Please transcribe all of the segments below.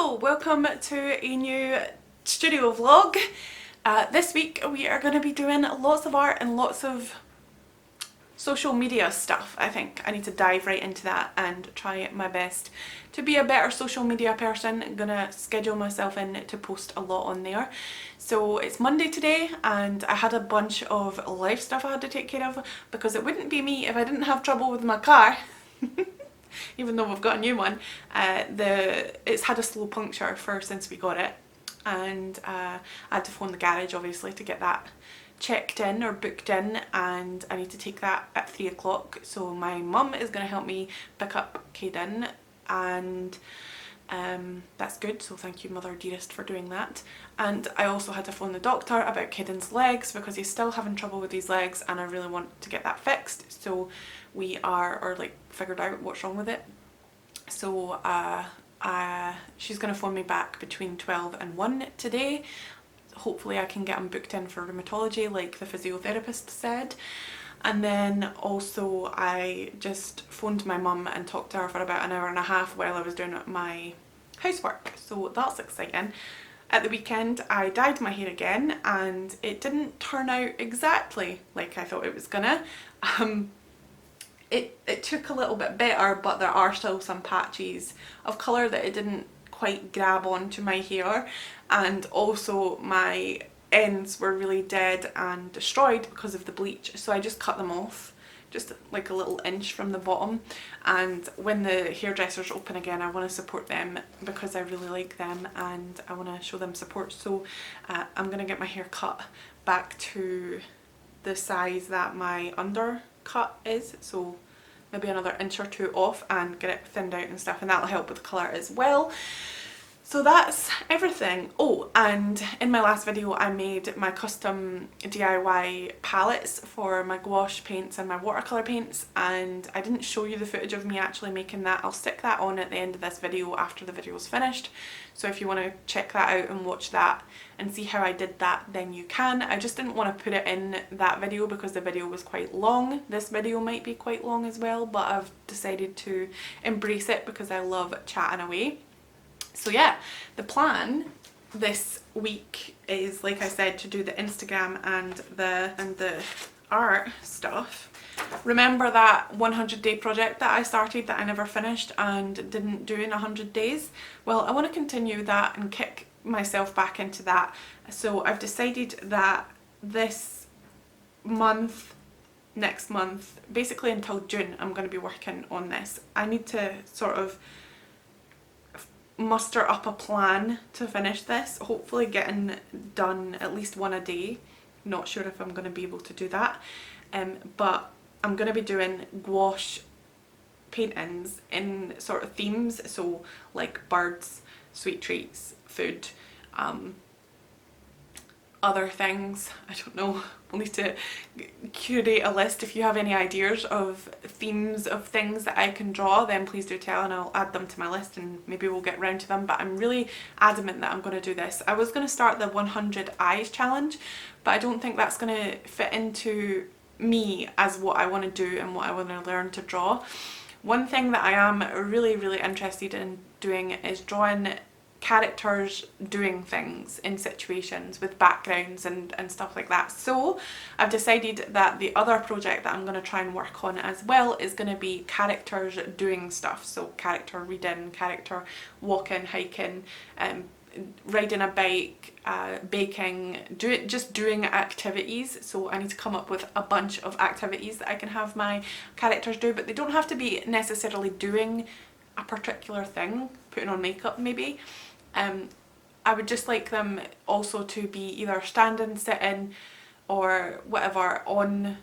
Hello, welcome to a new studio vlog. This week we are going to be doing lots of art and lots of social media stuff. I think I need to dive right into that and try my best to be a better social media person. I'm gonna schedule myself in to post a lot on there. So it's Monday today and I had a bunch of life stuff I had to take care of because it wouldn't be me if I didn't have trouble with my car. Even though we've got a new one, it's had a slow puncture since we got it, and I had to phone the garage obviously to get that checked in or booked in, and I need to take that at 3 o'clock. So my mum is going to help me pick up Caden, and that's good, so thank you mother dearest for doing that. And I also had to phone the doctor about Caden's legs because he's still having trouble with his legs and I really want to get that fixed. So we are figured out what's wrong with it. So she's going to phone me back between 12 and 1 today. Hopefully I can get him booked in for rheumatology like the physiotherapist said. And then also I just phoned my mum and talked to her for about an hour and a half while I was doing my housework, so that's exciting. At the weekend I dyed my hair again and it didn't turn out exactly like I thought it was gonna. It took a little bit better, but there are still some patches of colour that it didn't quite grab onto my hair, and also my ends were really dead and destroyed because of the bleach, so I just cut them off just like a little inch from the bottom. And when the hairdressers open again I want to support them because I really like them and I want to show them support. So I'm gonna get my hair cut back to the size that my undercut is, so maybe another inch or two off, and get it thinned out and stuff, and that'll help with the colour as well. So that's everything. Oh, and in my last video I made my custom DIY palettes for my gouache paints and my watercolour paints, and I didn't show you the footage of me actually making that. I'll stick that on at the end of this video after the video's finished, so if you want to check that out and watch that and see how I did that, then you can. I just didn't want to put it in that video because the video was quite long. This video might be quite long as well, but I've decided to embrace it because I love chatting away. So yeah, the plan this week is, like I said, to do the Instagram and the art stuff. Remember that 100-day project that I started that I never finished and didn't do in 100 days? Well, I want to continue that and kick myself back into that. So I've decided that this month, next month, basically until June, I'm going to be working on this. I need to sort of muster up a plan to finish this, hopefully getting done at least one a day. Not sure if I'm going to be able to do that, but I'm going to be doing gouache paintings in sort of themes, so like birds, sweet treats, food, other things, I don't know. I'll need to curate a list. If you have any ideas of themes of things that I can draw, then please do tell and I'll add them to my list and maybe we'll get round to them. But I'm really adamant that I'm going to do this. I was going to start the 100 eyes challenge, but I don't think that's going to fit into me as what I want to do and what I want to learn to draw. One thing that I am really interested in doing is drawing characters doing things in situations with backgrounds and stuff like that. So I've decided that the other project that I'm going to try and work on as well is going to be characters doing stuff. So character reading, character walking, hiking, riding a bike, baking, just doing activities. So I need to come up with a bunch of activities that I can have my characters do, but they don't have to be necessarily doing a particular thing, putting on makeup maybe. I would just like them also to be either standing, sitting or whatever on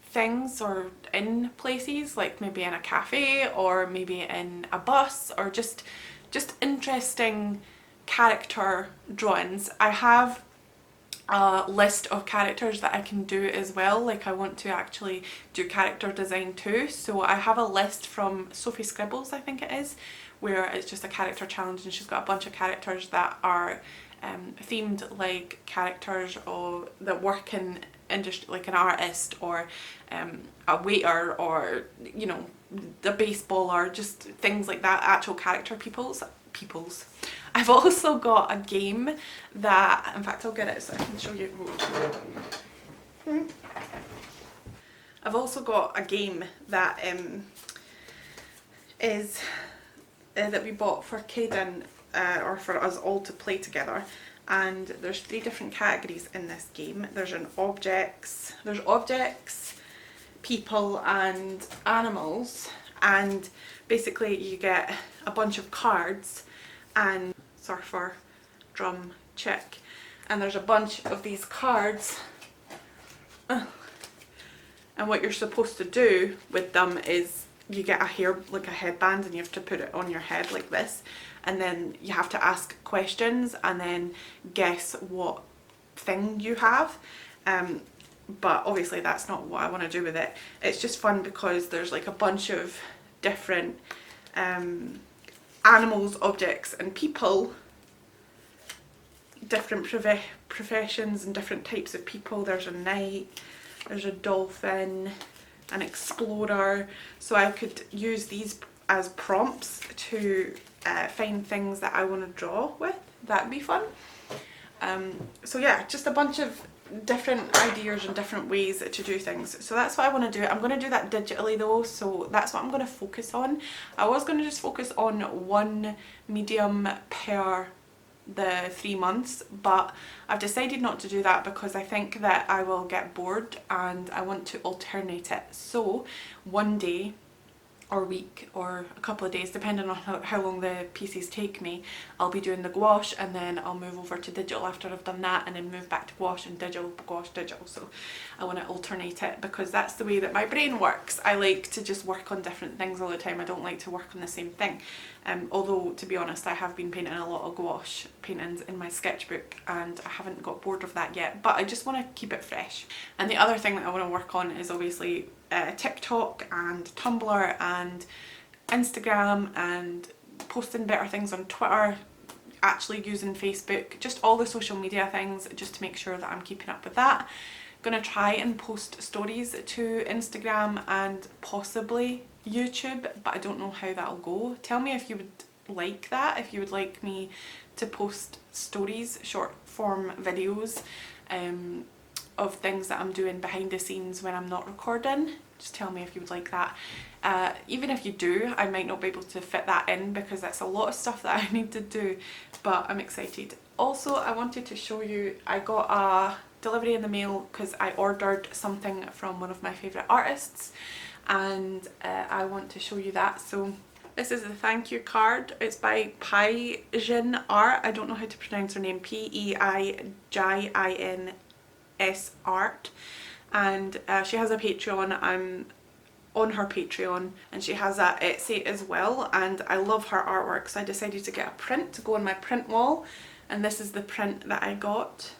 things or in places, like maybe in a cafe or maybe in a bus, or just interesting character drawings. I have a list of characters that I can do as well, like I want to actually do character design too. So I have a list from Sophie Scribbles, I think it is, where it's just a character challenge and she's got a bunch of characters that are themed like characters that work in industry, like an artist or a waiter, or you know, the baseballer, just things like that, actual character peoples. I've also got a game that, in fact I'll get it so I can show you. I've also got a game that is that we bought for Caden or for us all to play together, and there's 3 different categories in this game. There's objects, people and animals, and basically you get a bunch of cards and surfer, drum, chick, and there's a bunch of these cards and what you're supposed to do with them is you get a headband and you have to put it on your head like this, and then you have to ask questions and then guess what thing you have. But obviously that's not what I want to do with it. It's just fun because there's like a bunch of different animals, objects and people, different professions and different types of people. There's a knight, there's a dolphin, an explorer, so I could use these as prompts to find things that I want to draw with. That'd be fun. So yeah, just a bunch of different ideas and different ways to do things. So that's what I want to do. I'm going to do that digitally though, so that's what I'm going to focus on. I was going to just focus on one medium per the 3 months, but I've decided not to do that because I think that I will get bored and I want to alternate it. So one day or week or a couple of days, depending on how long the pieces take me, I'll be doing the gouache, and then I'll move over to digital after I've done that, and then move back to gouache and digital, gouache, digital. So I want to alternate it because that's the way that my brain works. I like to just work on different things all the time. I don't like to work on the same thing. Although to be honest, I have been painting a lot of gouache paintings in my sketchbook and I haven't got bored of that yet, but I just want to keep it fresh. And the other thing that I want to work on is obviously TikTok and Tumblr and Instagram, and posting better things on Twitter, actually using Facebook, just all the social media things, just to make sure that I'm keeping up with that. I'm going to try and post stories to Instagram and possibly YouTube, but I don't know how that'll go. Tell me if you would like that, if you would like me to post stories, short form videos of things that I'm doing behind the scenes when I'm not recording. Just tell me if you would like that. Even if you do, I might not be able to fit that in because that's a lot of stuff that I need to do, but I'm excited. Also, I wanted to show you, I got a delivery in the mail because I ordered something from one of my favourite artists, and I want to show you that. So this is a thank you card. It's by ALLJArt. I don't know how to pronounce her name. P-E-I-J-I-N-S art. And she has a Patreon. I'm on her Patreon, and she has a Etsy as well, and I love her artwork, so I decided to get a print to go on my print wall, and this is the print that I got.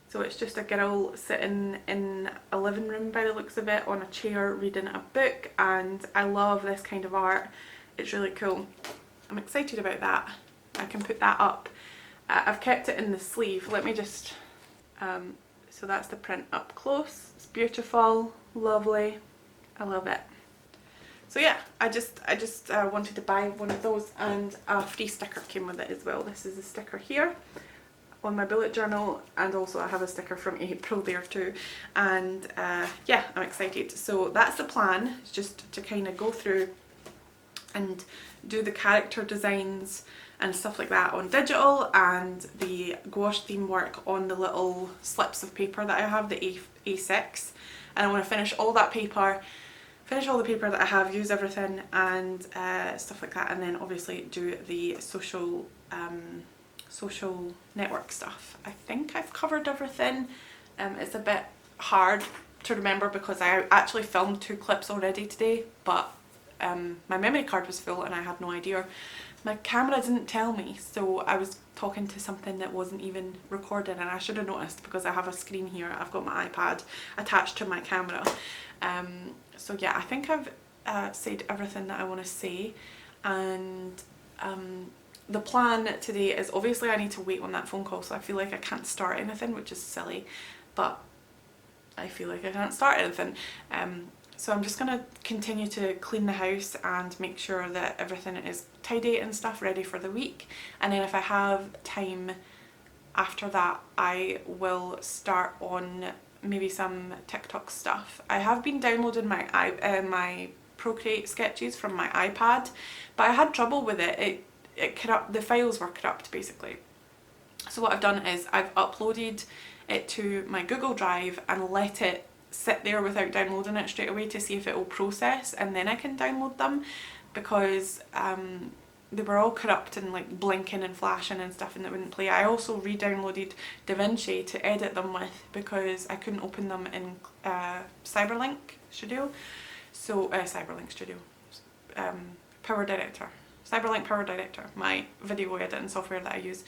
So it's just a girl sitting in a living room by the looks of it, on a chair reading a book, and I love this kind of art. It's really cool. I'm excited about that. I can put that up. I've kept it in the sleeve. Let me just so that's the print up close. It's beautiful, lovely. I love it. So yeah, I just wanted to buy one of those, and a free sticker came with it as well. This is a sticker here on my bullet journal, and also I have a sticker from April there too, and yeah, I'm excited. So that's the plan, it's just to kind of go through and do the character designs and stuff like that on digital, and the gouache theme work on the little slips of paper that I have, the A6, and I want to finish all that paper, finish all the paper that I have, use everything, and stuff like that, and then obviously do the social network stuff. I think I've covered everything. It's a bit hard to remember because I actually filmed 2 clips already today, but my memory card was full and I had no idea. My camera didn't tell me, so I was talking to something that wasn't even recording, and I should have noticed because I have a screen here. I've got my iPad attached to my camera. So yeah, I think I've said everything that I want to say, and the plan today is obviously I need to wait on that phone call, so I feel like I can't start anything, which is silly, but I feel like I can't start anything. So I'm just going to continue to clean the house and make sure that everything is tidy and stuff, ready for the week. And then if I have time after that, I will start on maybe some TikTok stuff. I have been downloading my Procreate sketches from my iPad, but I had trouble with it. The files were corrupt basically. So what I've done is I've uploaded it to my Google Drive and let it sit there without downloading it straight away to see if it will process, and then I can download them, because they were all corrupt and like blinking and flashing and stuff and it wouldn't play. I also re-downloaded DaVinci to edit them with, because I couldn't open them in Cyberlink Studio. So Cyberlink Studio, Power Director. Cyberlink Power Director, my video editing software that I use.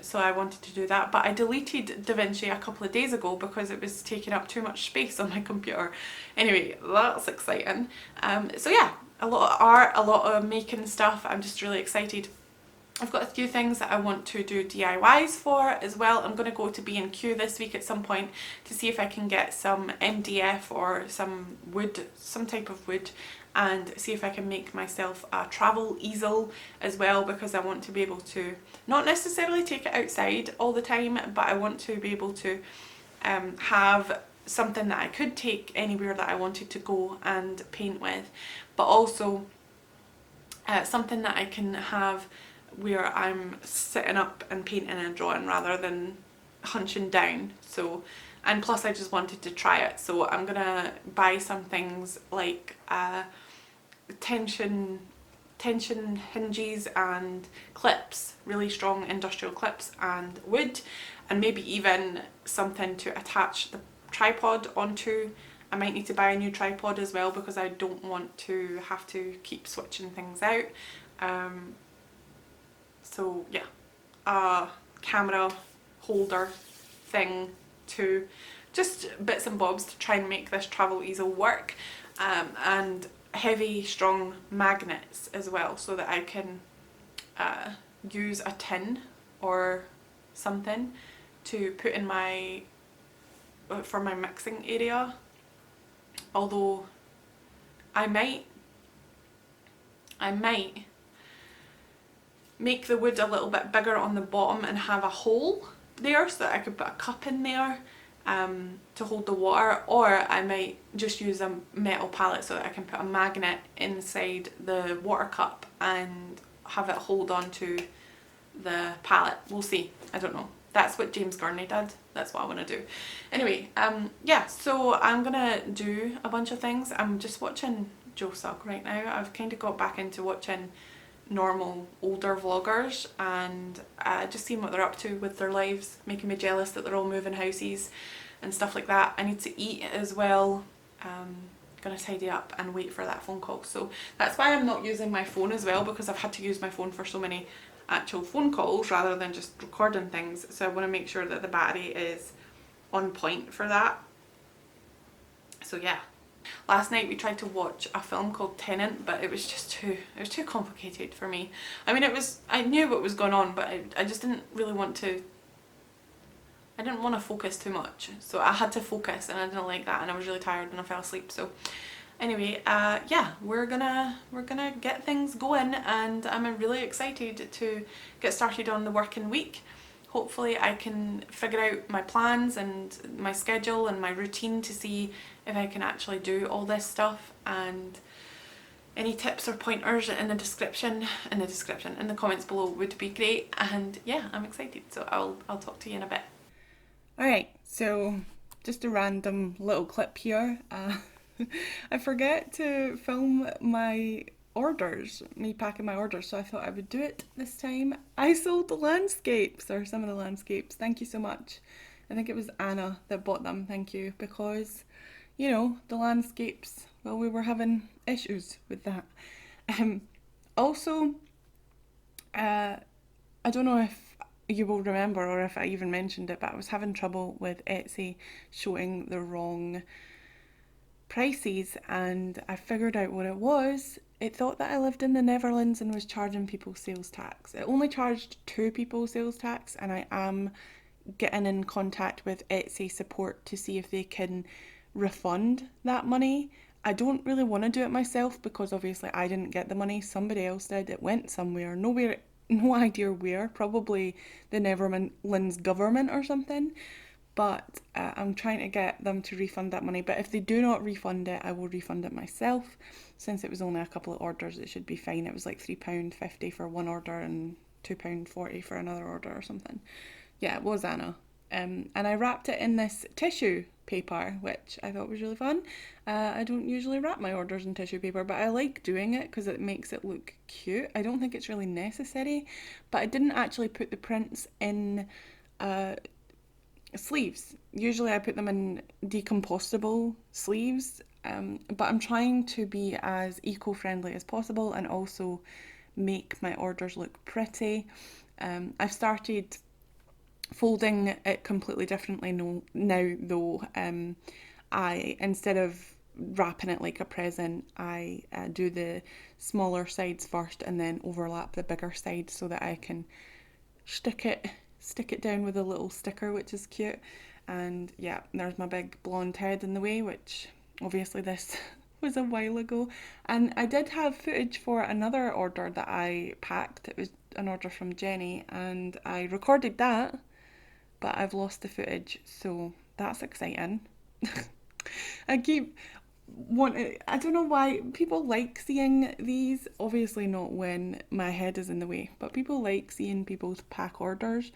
So I wanted to do that, but I deleted DaVinci a couple of days ago because it was taking up too much space on my computer. Anyway, that's exciting. So yeah, a lot of art, a lot of making stuff. I'm just really excited. I've got a few things that I want to do DIYs for as well. I'm going to go to B&Q this week at some point to see if I can get some MDF or some wood, some type of wood, and see if I can make myself a travel easel as well, because I want to be able to not necessarily take it outside all the time, but I want to be able to have something that I could take anywhere that I wanted to go and paint with, but also something that I can have where I'm sitting up and painting and drawing rather than hunching down. So, and plus I just wanted to try it, so I'm gonna buy some things like tension hinges and clips, really strong industrial clips, and wood, and maybe even something to attach the tripod onto. I might need to buy a new tripod as well, because I don't want to have to keep switching things out. So yeah, a camera holder thing, to just bits and bobs to try and make this travel easel work, and heavy strong magnets as well, so that I can use a tin or something to put in my for my mixing area. Although I might make the wood a little bit bigger on the bottom and have a hole there so that I could put a cup in there to hold the water, or I might just use a metal palette so that I can put a magnet inside the water cup and have it hold on to the palette. We'll see, I don't know. That's what James Gurney did. That's what I want to do. Anyway, yeah, so I'm gonna do a bunch of things. I'm just watching Joe Sugg right now. I've kind of got back into watching normal older vloggers and just seeing what they're up to with their lives, making me jealous that they're all moving houses and stuff like that. I need to eat as well. Gonna tidy up and wait for that phone call. So that's why I'm not using my phone as well, because I've had to use my phone for so many actual phone calls rather than just recording things. So I want to make sure that the battery is on point for that. So yeah. Last night we tried to watch a film called Tenant, but it was too complicated for me. I mean, I knew what was going on, but I just didn't really want to, I didn't want to focus too much. So I had to focus and I didn't like that, and I was really tired when I fell asleep. So anyway, yeah, we're gonna get things going, and I'm really excited to get started on the working week. Hopefully I can figure out my plans and my schedule and my routine to see if I can actually do all this stuff, and any tips or pointers in the comments below would be great. And yeah, I'm excited, so I'll talk to you in a bit. Alright, so just a random little clip here. I forget to film my orders, me packing my orders, so I thought I would do it this time. I sold the landscapes, or some of the landscapes. Thank you so much. I think it was Anna that bought them, thank you, because, you know, the landscapes, well, we were having issues with that. Also, I don't know if you will remember or if I even mentioned it, but I was having trouble with Etsy showing the wrong prices, and I figured out what it was. It thought that I lived in the Netherlands and was charging people sales tax. It only charged 2 people sales tax, and I am getting in contact with Etsy support to see if they can refund that money. I don't really want to do it myself because obviously I didn't get the money, somebody else did. It went somewhere, nowhere, no idea where, probably the Netherlands government or something. But I'm trying to get them to refund that money. But if they do not refund it, I will refund it myself. Since it was only a couple of orders, it should be fine. It was like £3.50 for one order and £2.40 for another order or something. Yeah, it was Anna. And I wrapped it in this tissue paper, which I thought was really fun. I don't usually wrap my orders in tissue paper, but I like doing it because it makes it look cute. I don't think it's really necessary, but I didn't actually put the prints in sleeves. Usually I put them in decompostable sleeves, but I'm trying to be as eco-friendly as possible and also make my orders look pretty. I've started folding it completely differently now though. I, instead of wrapping it like a present, I do the smaller sides first and then overlap the bigger side so that I can stick it down with a little sticker, which is cute. And yeah, there's my big blonde head in the way, which obviously this was a while ago. And I did have footage for another order that I packed. It was an order from Jenny and I recorded that, but I've lost the footage, so that's exciting. I keep I don't know why people like seeing these, obviously not when my head is in the way, but people like seeing people's pack orders.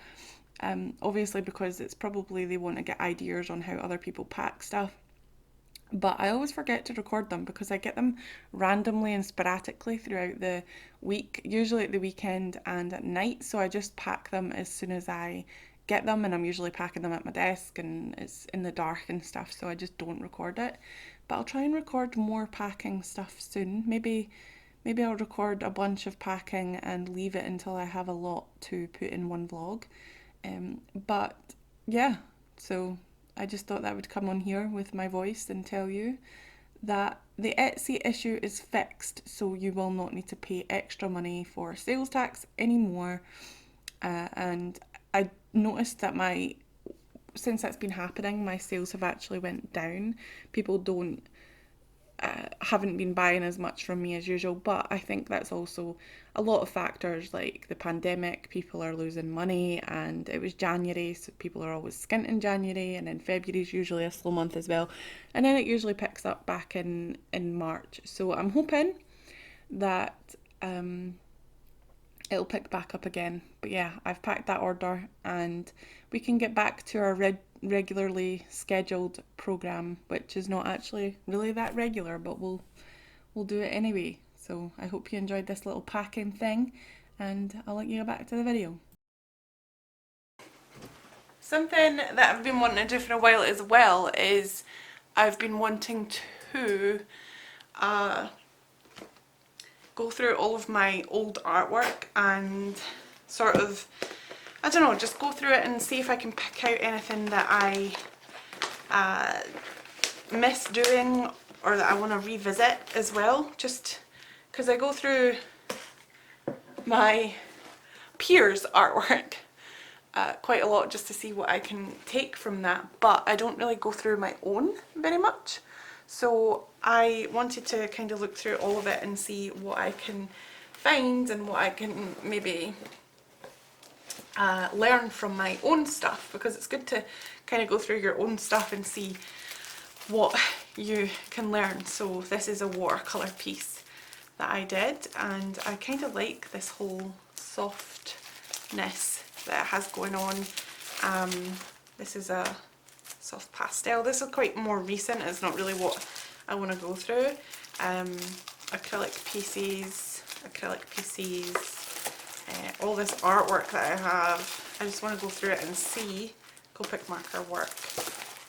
Obviously because it's probably they want to get ideas on how other people pack stuff. But I always forget to record them because I get them randomly and sporadically throughout the week, usually at the weekend and at night. So I just pack them as soon as I get them, and I'm usually packing them at my desk and it's in the dark and stuff, so I just don't record it. But I'll try and record more packing stuff soon. Maybe I'll record a bunch of packing and leave it until I have a lot to put in one vlog. But yeah, so I just thought that would come on here with my voice and tell you that the Etsy issue is fixed, so you will not need to pay extra money for sales tax anymore. And I noticed that since that's been happening, my sales have actually went down. People haven't been buying as much from me as usual, but I think that's also a lot of factors like the pandemic. People are losing money, and it was January, so people are always skint in January, and then February is usually a slow month as well, and then it usually picks up back in March. So I'm hoping that it'll pick back up again. But yeah, I've packed that order and we can get back to our regularly scheduled program, which is not actually really that regular, but we'll do it anyway. So I hope you enjoyed this little packing thing, and I'll let you go back to the video. Something that I've been wanting to do for a while as well is I've been wanting to go through all of my old artwork and sort of, I don't know, just go through it and see if I can pick out anything that I miss doing or that I want to revisit as well, just because I go through my peers' artwork quite a lot just to see what I can take from that, but I don't really go through my own very much. So I wanted to kind of look through all of it and see what I can find and what I can maybe learn from my own stuff, because it's good to kind of go through your own stuff and see what you can learn. So this is a watercolour piece that I did, and I kind of like this whole softness that it has going on. This is a soft pastel. This is quite more recent, it's not really what I want to go through. Acrylic pieces, all this artwork that I have. I just want to go through it and see Copic marker work.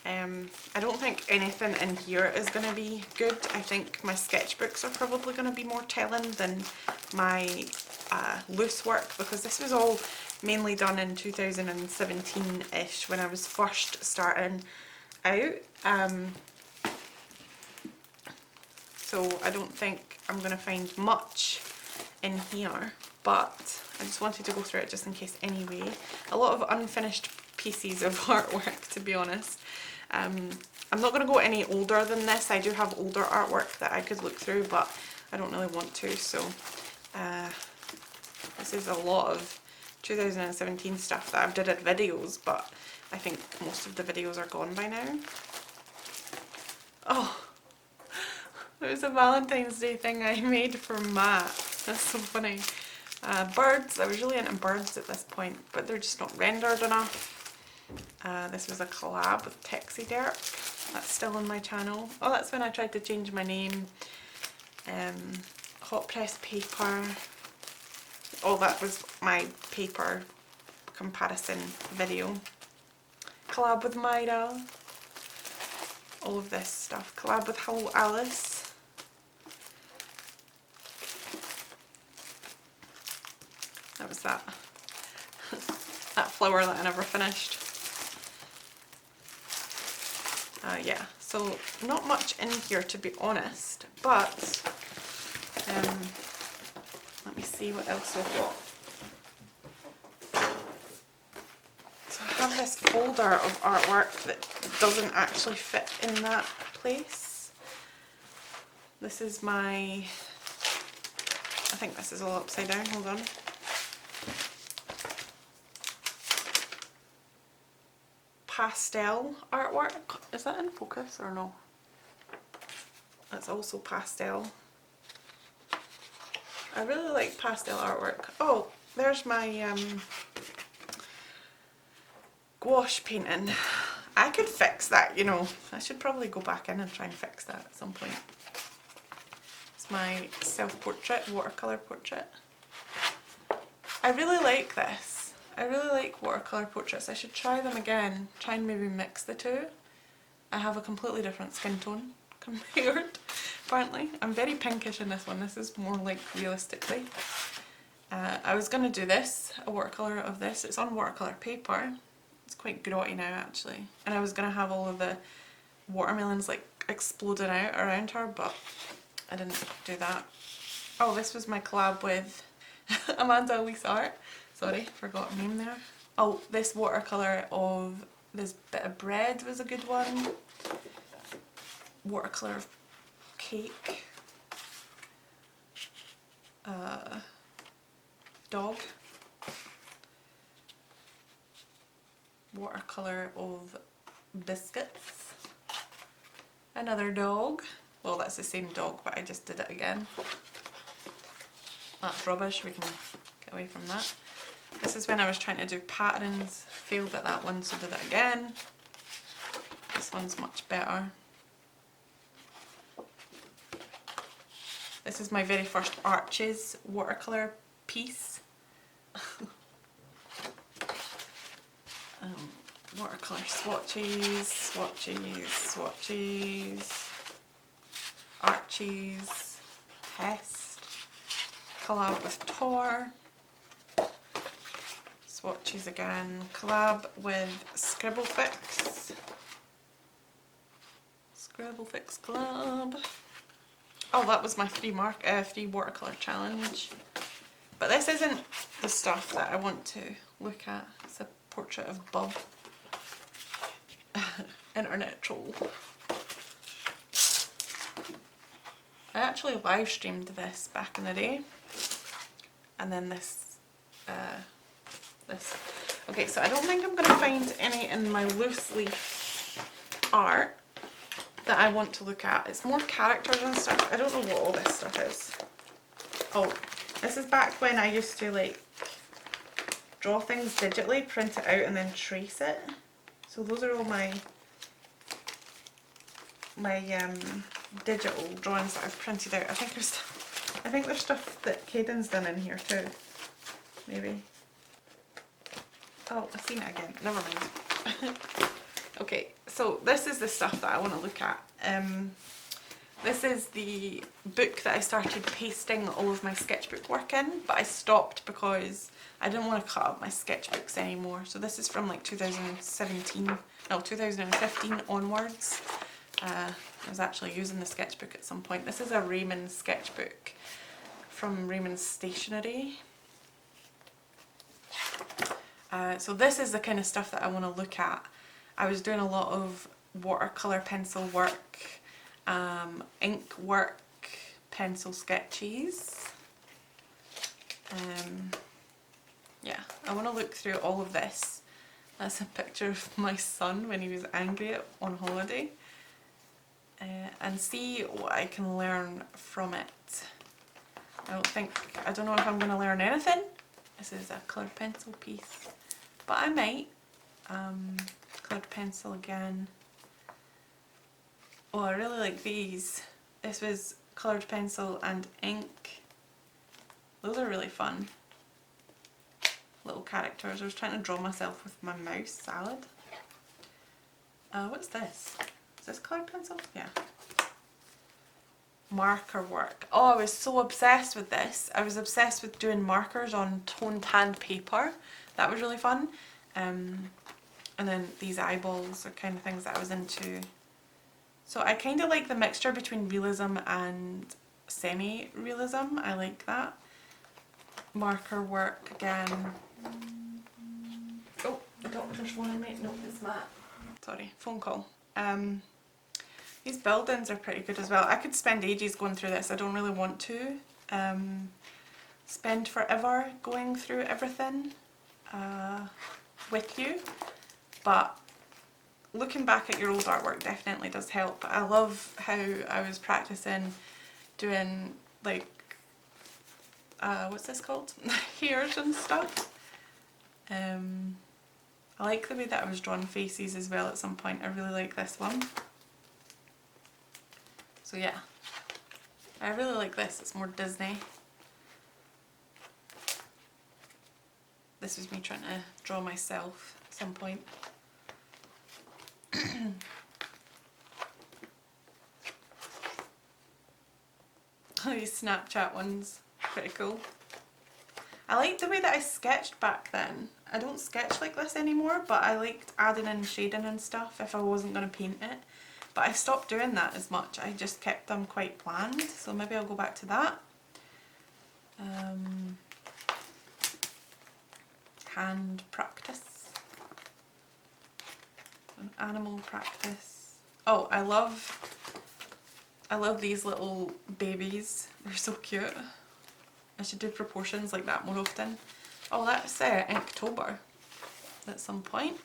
I don't think anything in here is going to be good. I think my sketchbooks are probably going to be more telling than my loose work, because this was all mainly done in 2017-ish when I was first starting out. So I don't think I'm going to find much in here, but I just wanted to go through it just in case anyway. A lot of unfinished pieces of artwork, to be honest. I'm not going to go any older than this. I do have older artwork that I could look through, but I don't really want to, so this is a lot of 2017 stuff that I've did at videos, but I think most of the videos are gone by now. Oh, it was a Valentine's Day thing I made for Matt. That's so funny. Birds, I was really into birds at this point, but they're just not rendered enough. This was a collab with ALLJArt. That's still on my channel. Oh, that's when I tried to change my name. Hot press paper. Oh, that was my paper comparison video. Collab with Myra. All of this stuff. Collab with Hello Alice. That was that. That flower that I never finished. Yeah, so not much in here to be honest, but let me see what else we've got. So I have this folder of artwork that doesn't actually fit in that place. This is my, I think this is all upside down, hold on. Pastel artwork. Is that in focus or no? That's also pastel. I really like pastel artwork. Oh, there's my gouache painting. I could fix that, you know. I should probably go back in and try and fix that at some point. It's my self-portrait, watercolour portrait. I really like this. I really like watercolour portraits. I should try them again. Try and maybe mix the two. I have a completely different skin tone compared, apparently. I'm very pinkish in this one. This is more like realistically. I was going to do this, a watercolour of this. It's on watercolour paper. It's quite grotty now actually. And I was going to have all of the watermelons like exploding out around her, but I didn't do that. Oh, this was my collab with ALLJArt. Sorry, forgot her name there. Oh, this watercolour of this bit of bread was a good one. Watercolour of cake. Dog. Watercolour of biscuits. Another dog. Well, that's the same dog, but I just did it again. That's rubbish, we can get away from that. This is when I was trying to do patterns, failed at that one, so did it again. This one's much better. This is my very first Arches watercolour piece. Watercolour swatches, swatches, Arches, test, collab with Tor. Swatches again, collab with Scribblefix. Scribblefix collab. Oh, that was my free watercolour challenge. But this isn't the stuff that I want to look at. It's a portrait of Bub. Internet troll. I actually live streamed this back in the day. And then this. Okay, so I don't think I'm going to find any in my loose leaf art that I want to look at. It's more characters and stuff. I don't know what all this stuff is. Oh, this is back when I used to like draw things digitally, print it out and then trace it. So those are all my digital drawings that I've printed out. I think there's stuff that Caden's done in here too. Maybe. Oh, I've seen it again. Never mind. Okay, so this is the stuff that I want to look at. This is the book that I started pasting all of my sketchbook work in, but I stopped because I didn't want to cut up my sketchbooks anymore. So this is from like 2015 onwards. I was actually using the sketchbook at some point. This is a Raymond sketchbook from Raymond Stationery. So this is the kind of stuff that I want to look at. I was doing a lot of watercolour pencil work, ink work, pencil sketches. Yeah, I want to look through all of this. That's a picture of my son when he was angry on holiday, and see what I can learn from it. I don't know if I'm going to learn anything. This is a coloured pencil piece, but I might. Coloured pencil again. Oh, I really like these. This was coloured pencil and ink. Those are really fun. Little characters. I was trying to draw myself with my mouse salad. What's this? Is this coloured pencil? Yeah. Marker work. Oh, I was so obsessed with this. I was obsessed with doing markers on toned tan paper. That was really fun. And then these eyeballs are kind of things that I was into. So I kind of like the mixture between realism and semi-realism. I like that. Marker work again. Oh, the doctor's phoning me. No, it's Matt. Sorry, phone call. These buildings are pretty good as well. I could spend ages going through this. I don't really want to spend forever going through everything with you, but looking back at your old artwork definitely does help. I love how I was practicing doing like what's this called? Hairs and stuff. I like the way that I was drawing faces as well at some point. I really like this one. So yeah, I really like this. It's more Disney. This was me trying to draw myself at some point. Oh, these Snapchat ones, pretty cool. I liked the way that I sketched back then. I don't sketch like this anymore, but I liked adding in shading and stuff if I wasn't going to paint it. But I stopped doing that as much. I just kept them quite bland, so maybe I'll go back to that. Hand practice. Animal practice. Oh, I love these little babies. They're so cute. I should do proportions like that more often. Oh, that's Inktober at some point.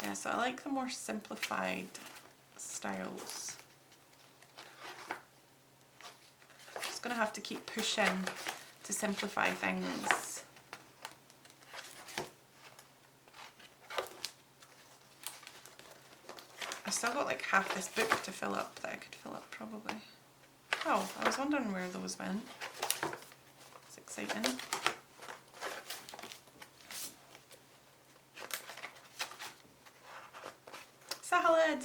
Yeah, so I like the more simplified styles. Just gonna have to keep pushing to simplify things. I still got like half this book to fill up that I could fill up probably. Oh, I was wondering where those went. It's exciting. Salad!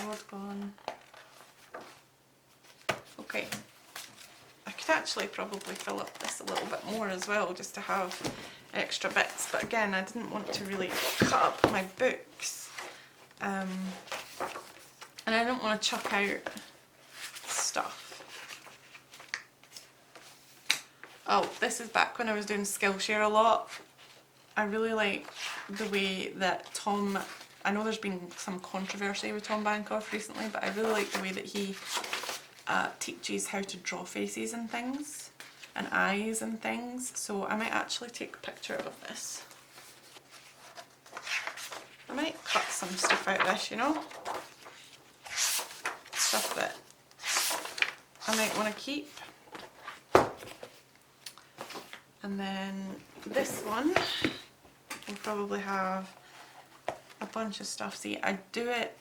Lord gone. Okay. I could actually probably fill up this a little bit more as well, just to have extra bits, but again I didn't want to really cut up my books, and I don't want to chuck out stuff. Oh, this is back when I was doing Skillshare a lot. I really like the way that Tom, I know there's been some controversy with Tom Bancroft recently, but I really like the way that he teaches how to draw faces and things, and eyes and things, so I might actually take a picture of this. I might cut some stuff out of this, you know? Stuff that I might want to keep. And then this one will probably have a bunch of stuff. See, I do it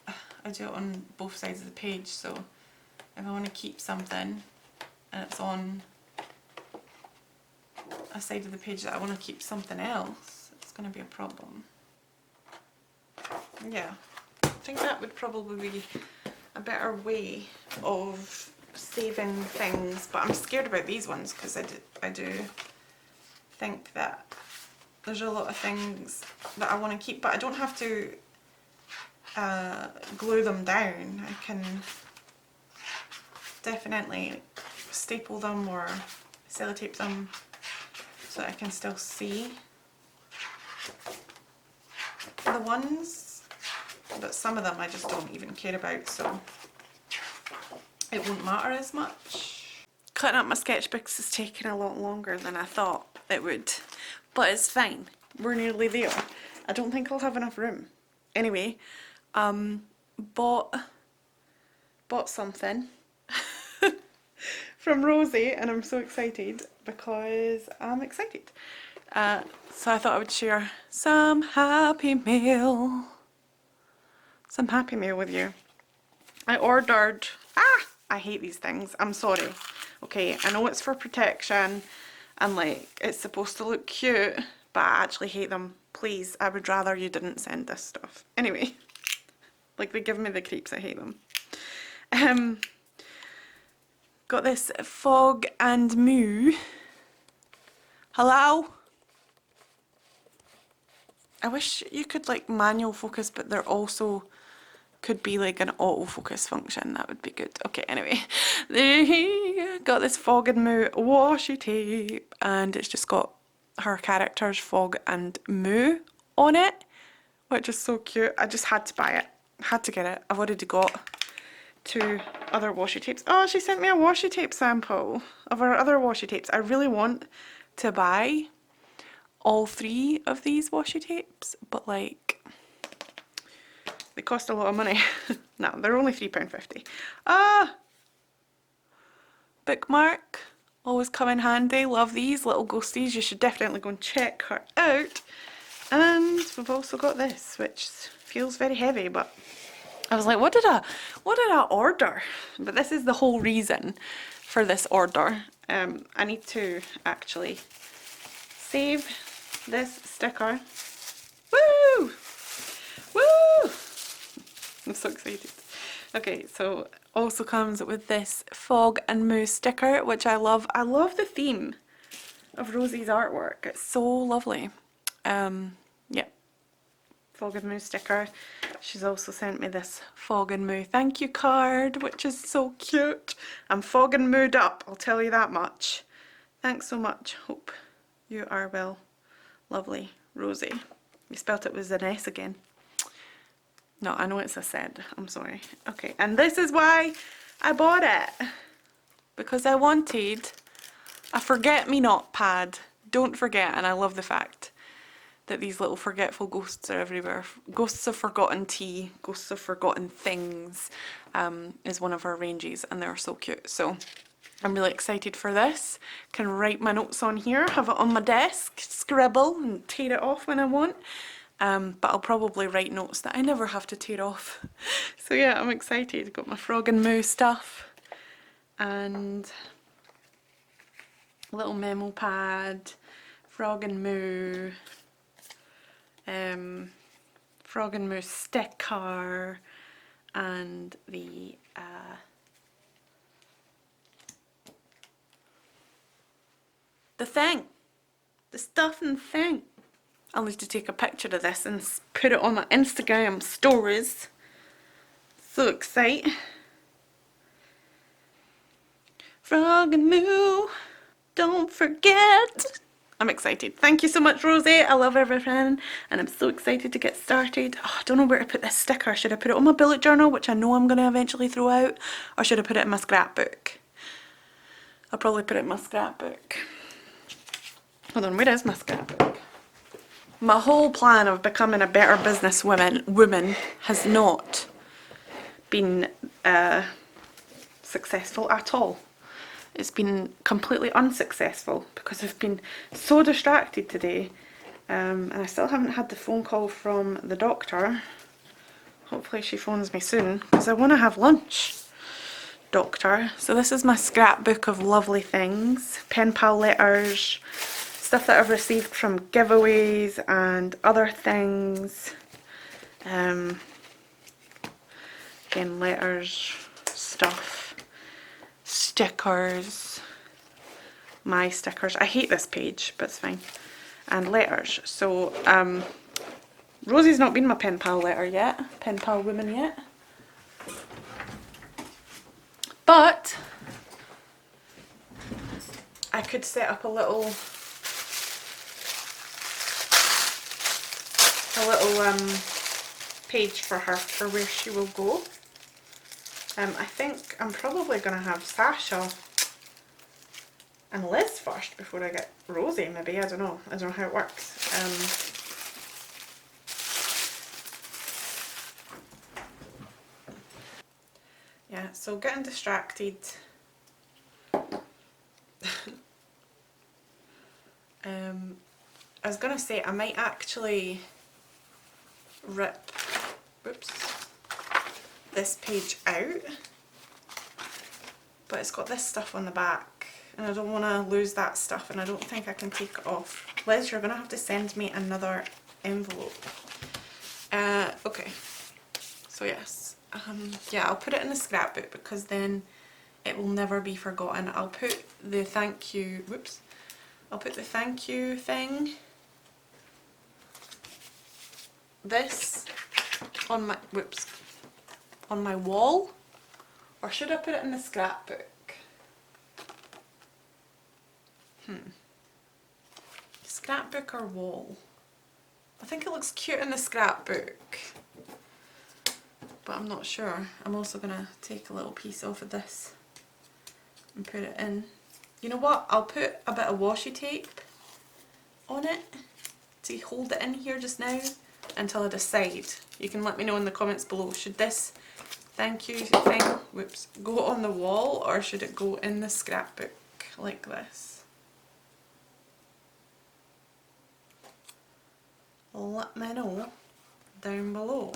on both sides of the page, so if I want to keep something and it's on a side of the page that I want to keep something else, it's going to be a problem. Yeah, I think that would probably be a better way of saving things, but I'm scared about these ones because I do think that there's a lot of things that I want to keep, but I don't have to glue them down. I can definitely staple them or sellotape them so that I can still see the ones, but some of them I just don't even care about, so it won't matter as much. Cutting up my sketchbooks is taking a lot longer than I thought it would, but it's fine. We're nearly there. I don't think I'll have enough room. Anyway, bought something from Rosie, and I'm so excited because I'm excited. So I thought I would share some Happy Mail with you. I ordered, I hate these things, I'm sorry. Okay, I know it's for protection and like it's supposed to look cute, but I actually hate them. Please, I would rather you didn't send this stuff. Anyway, like they give me the creeps, I hate them. Got this Fog and Moo. Hello? I wish you could like manual focus, but there also could be like an autofocus function. That would be good. Okay, anyway. Got this Fog and Moo washi tape, and it's just got her characters Fog and Moo on it, which is so cute. I just had to buy it. Had to get it. I've already got 2 other washi tapes. Oh, she sent me a washi tape sample of her other washi tapes. I really want to buy all 3 of these washi tapes, but like they cost a lot of money. No, they're only £3.50. Bookmark, always come in handy. Love these little ghosties. You should definitely go and check her out. And we've also got this, which feels very heavy, but I was like, what did I order? But this is the whole reason for this order. I need to actually save this sticker. Woo! Woo! I'm so excited. Okay, so also comes with this Fog and Moo sticker, which I love. I love the theme of Rosie's artwork. It's so lovely. Yeah. Fog and Moo sticker. She's also sent me this Fog and Moo thank you card, which is so cute. I'm Fog and Mooed up, I'll tell you that much. Thanks so much. Hope you are well. Lovely, Rosie. You spelt it with an S again. No, I know it's a Z. I'm sorry. Okay, and this is why I bought it. Because I wanted a forget-me-not pad. Don't forget, and I love the fact that these little forgetful ghosts are everywhere. Ghosts of Forgotten Tea, Ghosts of Forgotten Things is one of our ranges, and they're so cute. So I'm really excited for this. Can write my notes on here, have it on my desk, scribble and tear it off when I want. But I'll probably write notes that I never have to tear off. So yeah, I'm excited. Got my Frog and Moo stuff and a little memo pad, Frog and Moo, Frog and Moo sticker, and the thing, the stuff and thing. I'll need to take a picture of this and put it on my Instagram stories. So excited. Frog and Moo, don't forget. I'm excited. Thank you so much, Rosie. I love everything and I'm so excited to get started. Oh, I don't know where to put this sticker. Should I put it on my bullet journal, which I know I'm going to eventually throw out, or should I put it in my scrapbook? I'll probably put it in my scrapbook. Hold on, where is my scrapbook? My whole plan of becoming a better woman has not been successful at all. It's been completely unsuccessful because I've been so distracted today, and I still haven't had the phone call from the doctor. Hopefully she phones me soon because I want to have lunch, doctor. So this is my scrapbook of lovely things, pen pal letters, stuff that I've received from giveaways and other things. Again, letters, stuff, stickers, my stickers. I hate this page, but it's fine. And letters. So, Rosie's not been my pen pal letter yet, pen pal woman yet. But I could set up a little page for her for where she will go. I think I'm probably going to have Sasha and Liz first before I get Rosie, maybe. I don't know how it works. Yeah, so getting distracted. I was going to say I might actually rip this page out, but it's got this stuff on the back and I don't want to lose that stuff, and I don't think I can take it off. Liz, you're going to have to send me another envelope. Okay, so yes, yeah, I'll put it in the scrapbook because then it will never be forgotten. I'll put the thank you, I'll put the thank you thing, this on my, on my wall, or should I put it in the scrapbook? Scrapbook or wall? I think it looks cute in the scrapbook, but I'm not sure. I'm also going to take a little piece off of this and put it in. You know what? I'll put a bit of washi tape on it to hold it in here just now until I decide. You can let me know in the comments below. Should this thank you thing, go on the wall, or should it go in the scrapbook like this? Let me know down below.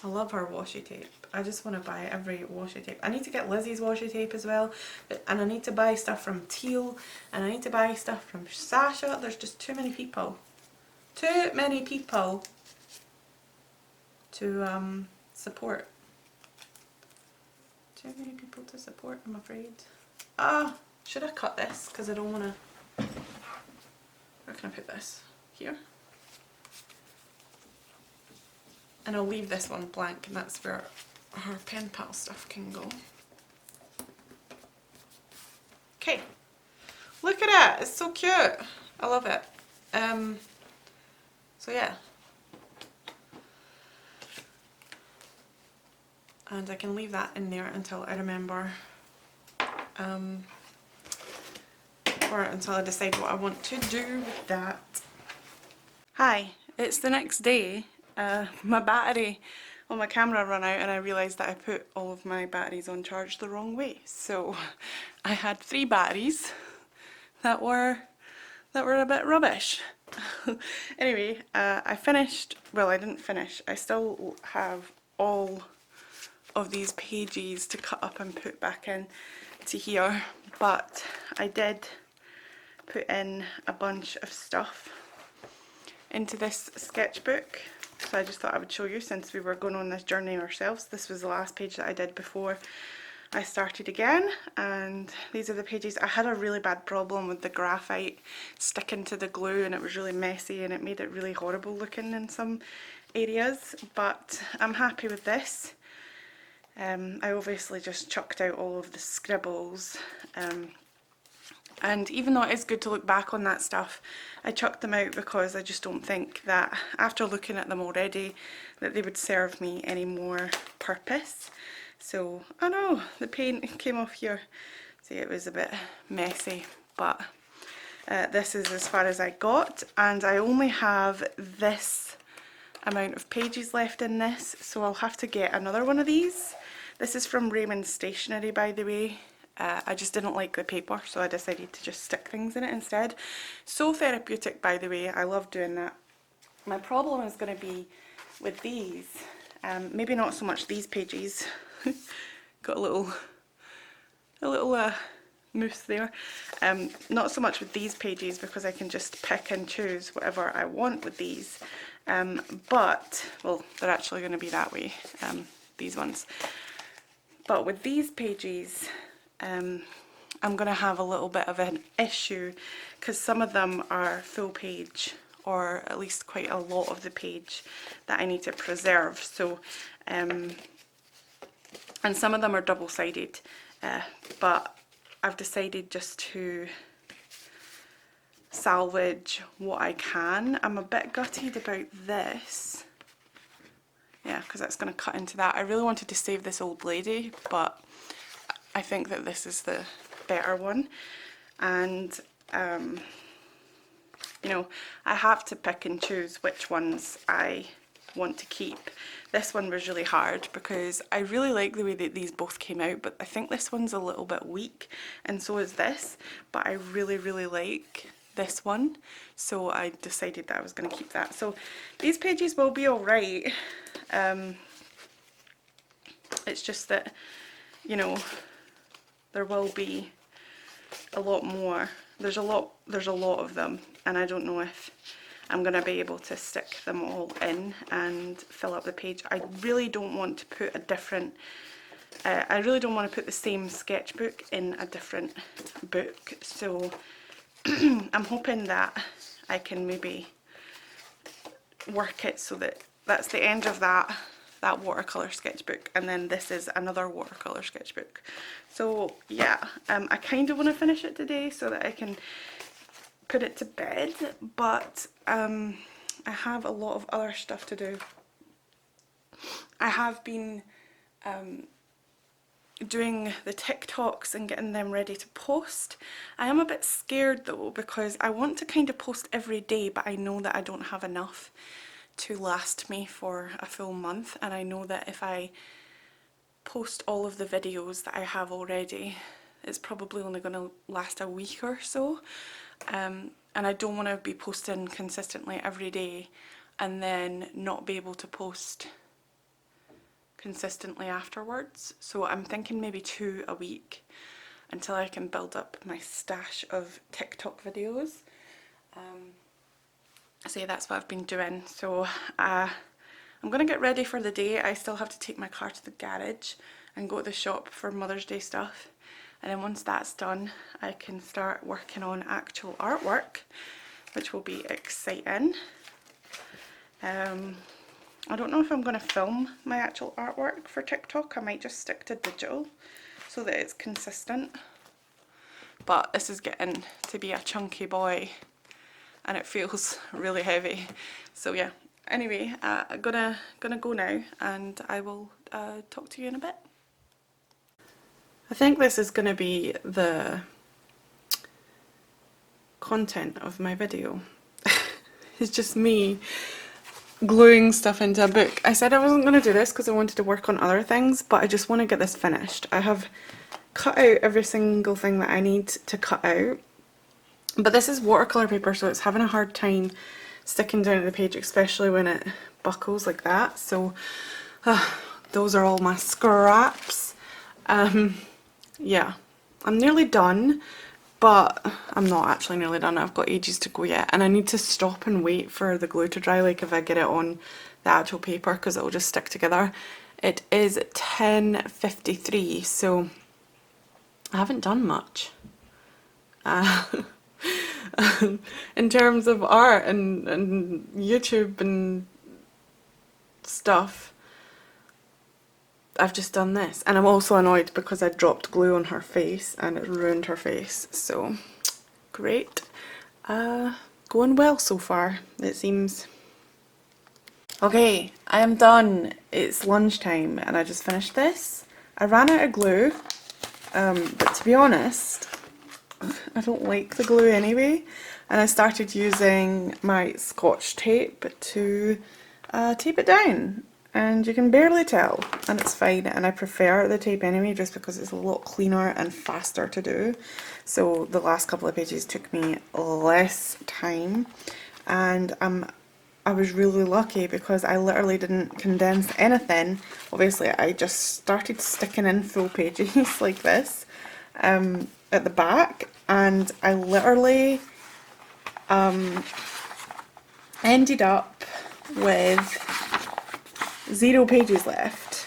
I love her washi tape. I just want to buy every washi tape. I need to get Lizzie's washi tape as well, and I need to buy stuff from Teal, and I need to buy stuff from Sasha. There's just too many people. Too many people to support. Too many people to support, I'm afraid. Should I cut this? Because I don't want to... Where can I put this? Here? And I'll leave this one blank, and that's where her pen pal stuff can go. Okay, look at it, it's so cute. I love it. So yeah. And I can leave that in there until I remember, or until I decide what I want to do with that. Hi, it's the next day. My battery on my camera ran out, and I realised that I put all of my batteries on charge the wrong way. So I had 3 batteries that were a bit rubbish. Anyway, I finished, well, I didn't finish. I still have all of these pages to cut up and put back in to here, but I did put in a bunch of stuff into this sketchbook. So I just thought I would show you, since we were going on this journey ourselves. This was the last page that I did before I started again, and these are the pages. I had a really bad problem with the graphite sticking to the glue, and it was really messy and it made it really horrible looking in some areas, but I'm happy with this. I obviously just chucked out all of the scribbles, and even though it is good to look back on that stuff, I chucked them out because I just don't think that, after looking at them already, that they would serve me any more purpose. So, I know, the paint came off here. See, it was a bit messy, but this is as far as I got, and I only have this amount of pages left in this, so I'll have to get another one of these. This is from Raymond's Stationery, by the way. I just didn't like the paper, so I decided to just stick things in it instead. So therapeutic, by the way. I love doing that. My problem is going to be with these. Maybe not so much these pages. Got a little mousse there. Not so much with these pages, because I can just pick and choose whatever I want with these. But, well, they're actually going to be that way. these ones. But with these pages, I'm going to have a little bit of an issue because some of them are full page, or at least quite a lot of the page that I need to preserve. So, and some of them are double-sided, but I've decided just to salvage what I can. I'm a bit gutted about this. Yeah, because that's going to cut into that. I really wanted to save this old lady, but I think that this is the better one. And, you know, I have to pick and choose which ones I want to keep. This one was really hard because I really like the way that these both came out, but I think this one's a little bit weak, and so is this, but I really, really like this one, so I decided that I was going to keep that. So these pages will be alright. It's just that, you know, there will be a lot more. There's a lot of them, and I don't know if I'm going to be able to stick them all in and fill up the page. I really don't want to put a different, I really don't want to put the same sketchbook in a different book, so I'm hoping that I can maybe work it so that that's the end of that watercolour sketchbook, and then this is another watercolour sketchbook. So yeah, I kind of want to finish it today so that I can put it to bed, but I have a lot of other stuff to do. I have been doing the TikToks and getting them ready to post. I am a bit scared though, because I want to kind of post every day, but I know that I don't have enough to last me for a full month, and I know that if I post all of the videos that I have already, it's probably only going to last a week or so. And I don't want to be posting consistently every day and then not be able to post consistently afterwards. So I'm thinking maybe 2 a week until I can build up my stash of TikTok videos. So yeah, that's what I've been doing. So I'm going to get ready for the day. I still have to take my car to the garage and go to the shop for Mother's Day stuff. And then once that's done, I can start working on actual artwork, which will be exciting. I don't know if I'm going to film my actual artwork for TikTok. I might just stick to digital so that it's consistent. But this is getting to be a chunky boy and it feels really heavy. So yeah, anyway, I'm gonna go now, and I will talk to you in a bit. I think this is going to be the content of my video. It's just me gluing stuff into a book. I said I wasn't going to do this because I wanted to work on other things, but I just want to get this finished. I have cut out every single thing that I need to cut out, but this is watercolour paper, so it's having a hard time sticking down to the page, especially when it buckles like that. So those are all my scraps. Yeah, I'm nearly done, but I'm not actually nearly done. I've got ages to go yet, and I need to stop and wait for the glue to dry, like if I get it on the actual paper, because it'll just stick together. It is 10:53, so I haven't done much in terms of art and YouTube and stuff. I've just done this, and I'm also annoyed because I dropped glue on her face and it ruined her face. So great, going well so far, it seems. Okay, I am done. It's lunchtime and I just finished this. I ran out of glue, but to be honest, I don't like the glue anyway, and I started using my Scotch tape to tape it down. And you can barely tell, and it's fine, and I prefer the tape anyway just because it's a lot cleaner and faster to do. So the last couple of pages took me less time, and I was really lucky because I literally didn't condense anything. Obviously I just started sticking in full pages like this at the back, and I literally ended up with 0 pages left,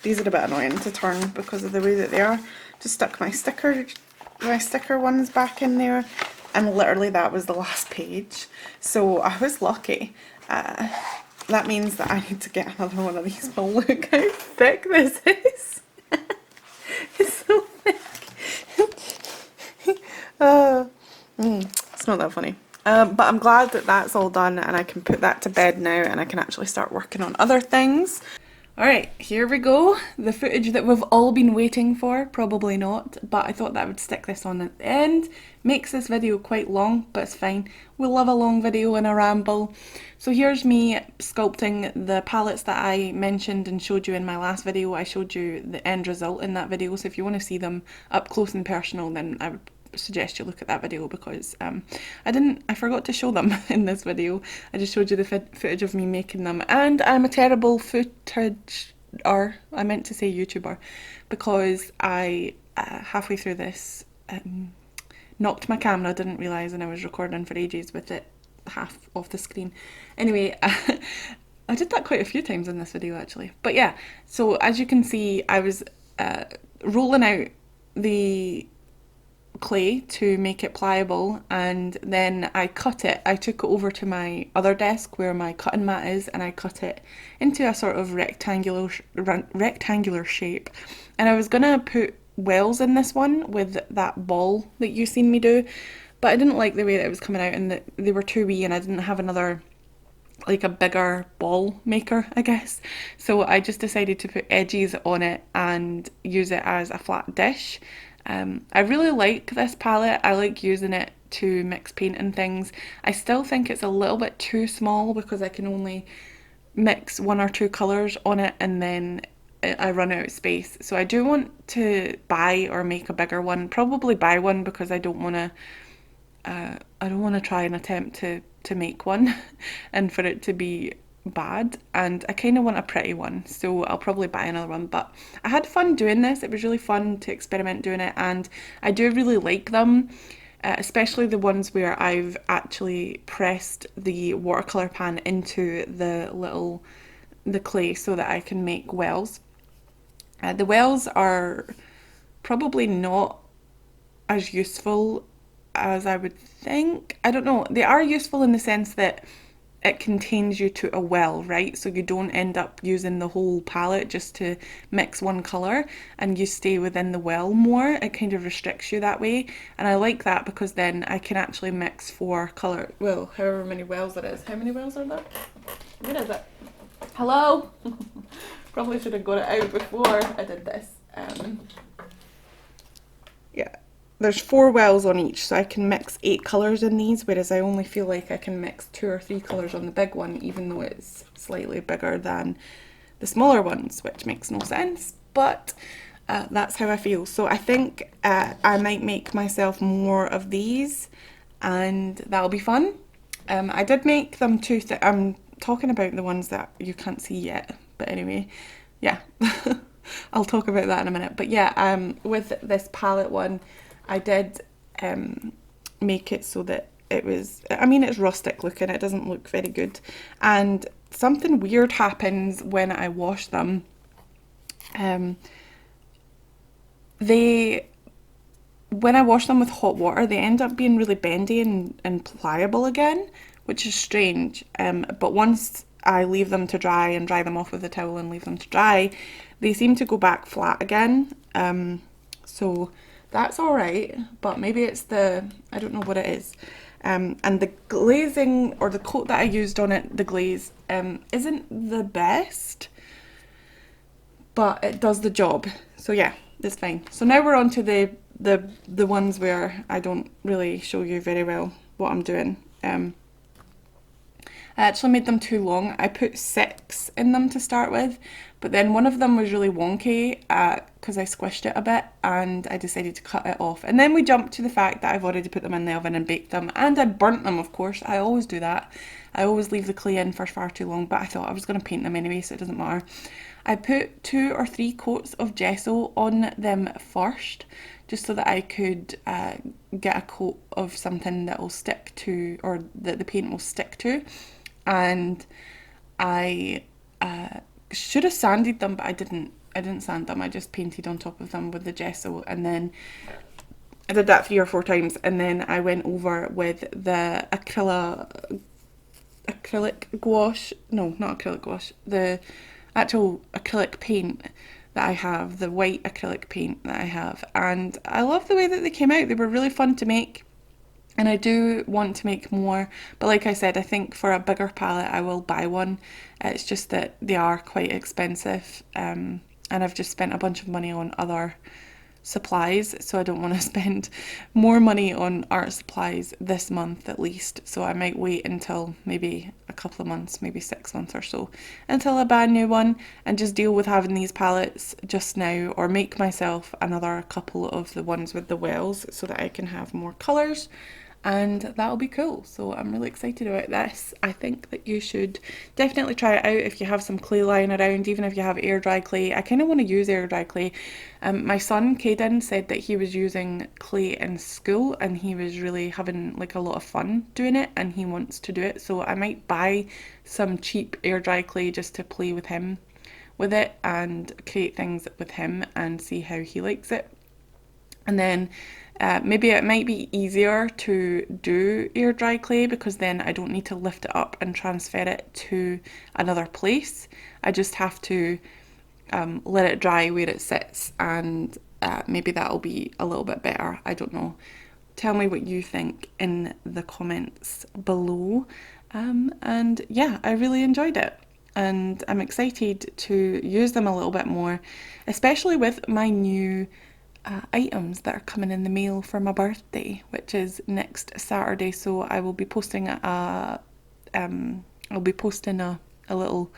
These are a bit annoying to turn because of the way that they are. Just stuck my sticker ones back in there, and literally that was the last page. So I was lucky. That means that I need to get another one of these. But look how thick this is. It's so thick. It's not that funny. But I'm glad that that's all done and I can put that to bed now and I can actually start working on other things. Alright, here we go. The footage that we've all been waiting for. Probably not, but I thought that I would stick this on at the end. Makes this video quite long, but it's fine. We love a long video and a ramble. So here's me sculpting the palettes that I mentioned and showed you in my last video. I showed you the end result in that video, so if you want to see them up close and personal, then I would suggest you look at that video, because I forgot to show them in this video. I just showed you the footage of me making them, and I'm a terrible I meant to say YouTuber, because I halfway through this knocked my camera, didn't realise, and I was recording for ages with it half off the screen. Anyway, I did that quite a few times in this video actually. But yeah, so as you can see, I was rolling out the clay to make it pliable, and then I cut it. I took it over to my other desk where my cutting mat is, and I cut it into a sort of rectangular shape. And I was gonna put wells in this one with that ball that you've seen me do, but I didn't like the way that it was coming out, and that they were too wee and I didn't have another, like a bigger ball maker, I guess. So I just decided to put edges on it and use it as a flat dish. I really like this palette. I like using it to mix paint and things. I still think it's a little bit too small because I can only mix 1 or 2 colours on it and then I run out of space. So I do want to buy or make a bigger one. Probably buy one because I don't want to try and attempt to make one and for it to be bad, and I kind of want a pretty one, so I'll probably buy another one. But I had fun doing this. It was really fun to experiment doing it, and I do really like them, especially the ones where I've actually pressed the watercolour pan into the clay so that I can make wells. The wells are probably not as useful as I would think. I don't know, they are useful in the sense that it contains you to a well, right? So you don't end up using the whole palette just to mix one colour, and you stay within the well more. It kind of restricts you that way, and I like that because then I can actually mix 4 colour, well, however many wells there is. How many wells are there? Where is it? Hello? Probably should have got it out before I did this. Yeah. There's 4 wells on each, so I can mix 8 colours in these, whereas I only feel like I can mix 2 or 3 colours on the big one, even though it's slightly bigger than the smaller ones, which makes no sense, but that's how I feel. So I think I might make myself more of these, and that'll be fun. I did make them too thick. I'm talking about the ones that you can't see yet, but anyway, yeah. I'll talk about that in a minute. But yeah, with this palette one, I did make it so that it was, I mean, it's rustic looking, it doesn't look very good, and something weird happens when I wash them. When I wash them with hot water, they end up being really bendy and pliable again, which is strange, but once I leave them to dry and dry them off with a towel and leave them to dry, they seem to go back flat again. So that's alright, but maybe it's I don't know what it is. And the glazing, or the coat that I used on it, the glaze, isn't the best, but it does the job. So yeah, it's fine. So now we're on to the ones where I don't really show you very well what I'm doing. I actually made them too long. I put 6 in them to start with, but then one of them was really wonky because I squished it a bit and I decided to cut it off. And then we jumped to the fact that I've already put them in the oven and baked them, and I burnt them, of course. I always do that. I always leave the clay in for far too long, but I thought I was going to paint them anyway, so it doesn't matter. I put 2 or 3 coats of gesso on them first, just so that I could get a coat of something that will stick to, or that the paint will stick to. And I should have sanded them, but I didn't sand them. I just painted on top of them with the gesso, and then I did that 3 or 4 times, and then I went over with the acrylic gouache. No, not acrylic gouache. The actual acrylic paint that I have, the white acrylic paint that I have, and I love the way that they came out. They were really fun to make. And I do want to make more, but like I said, I think for a bigger palette I will buy one. It's just that they are quite expensive, and I've just spent a bunch of money on other supplies, so I don't want to spend more money on art supplies this month at least. So I might wait until maybe a couple of months, maybe 6 months or so, until I buy a new one and just deal with having these palettes just now, or make myself another couple of the ones with the wells so that I can have more colours. And that'll be cool. So I'm really excited about this. I think that you should definitely try it out if you have some clay lying around, even if you have air dry clay. I kind of want to use air dry clay. My son Caden said that he was using clay in school and he was really having like a lot of fun doing it, and he wants to do it. So I might buy some cheap air dry clay just to play with him with it and create things with him and see how he likes it. And then maybe it might be easier to do air dry clay because then I don't need to lift it up and transfer it to another place. I just have to let it dry where it sits, and maybe that'll be a little bit better. I don't know. Tell me what you think in the comments below. And yeah, I really enjoyed it. And I'm excited to use them a little bit more, especially with my new items that are coming in the mail for my birthday, which is next Saturday. So I will be posting a little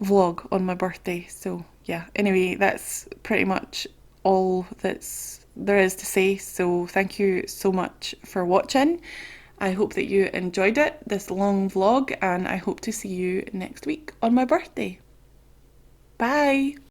vlog on my birthday. So yeah, anyway, that's pretty much all there is to say. So thank you so much for watching. I hope that you enjoyed it, this long vlog, and I hope to see you next week on my birthday. Bye!